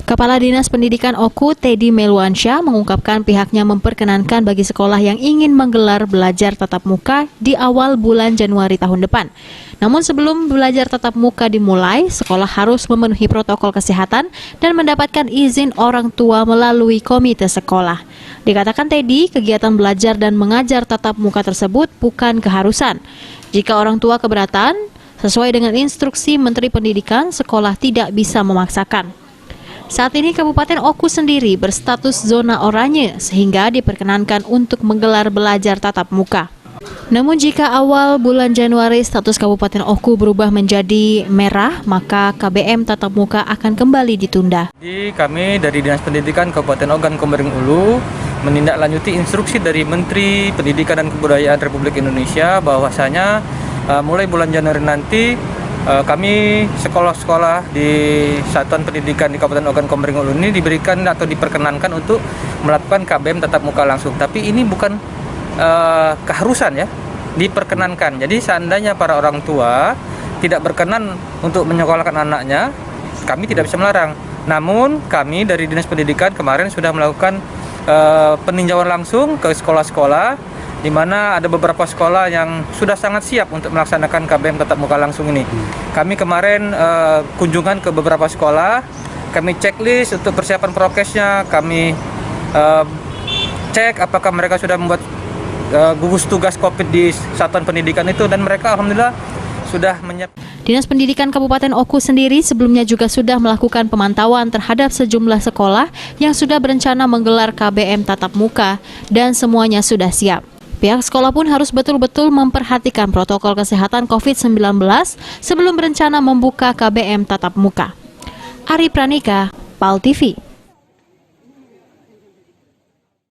Kepala Dinas Pendidikan Oku, Teddy Melwansyah, mengungkapkan pihaknya memperkenankan bagi sekolah yang ingin menggelar belajar tatap muka di awal bulan Januari tahun depan. Namun sebelum belajar tatap muka dimulai, sekolah harus memenuhi protokol kesehatan dan mendapatkan izin orang tua melalui komite sekolah. Dikatakan Teddy, kegiatan belajar dan mengajar tatap muka tersebut bukan keharusan. Jika orang tua keberatan, sesuai dengan instruksi Menteri Pendidikan, sekolah tidak bisa memaksakan. Saat ini Kabupaten Oku sendiri berstatus zona oranye sehingga diperkenankan untuk menggelar belajar tatap muka. Namun jika awal bulan Januari status Kabupaten Oku berubah menjadi merah, maka KBM tatap muka akan kembali ditunda. Jadi kami dari Dinas Pendidikan Kabupaten Ogan Komering Ulu menindaklanjuti instruksi dari Menteri Pendidikan dan Kebudayaan Republik Indonesia bahwasanya mulai bulan Januari nanti kami sekolah-sekolah di Satuan Pendidikan di Kabupaten Ogan Komering Ulu ini diberikan atau diperkenankan untuk melakukan KBM tatap muka langsung. Tapi ini bukan keharusan ya, diperkenankan. Jadi seandainya para orang tua tidak berkenan untuk menyekolahkan anaknya, kami tidak bisa melarang. Namun kami dari Dinas Pendidikan kemarin sudah melakukan peninjauan langsung ke sekolah-sekolah, di mana ada beberapa sekolah yang sudah sangat siap untuk melaksanakan KBM tatap muka langsung ini. Kami kemarin kunjungan ke beberapa sekolah, kami checklist untuk persiapan prokesnya, kami cek apakah mereka sudah membuat gugus tugas COVID di Satuan Pendidikan itu, dan mereka alhamdulillah sudah menyiapkan. Dinas Pendidikan Kabupaten Oku sendiri sebelumnya juga sudah melakukan pemantauan terhadap sejumlah sekolah yang sudah berencana menggelar KBM tatap muka dan semuanya sudah siap. Pihak sekolah pun harus betul-betul memperhatikan protokol kesehatan COVID-19 sebelum berencana membuka KBM tatap muka. Ari Pranika, PAL TV.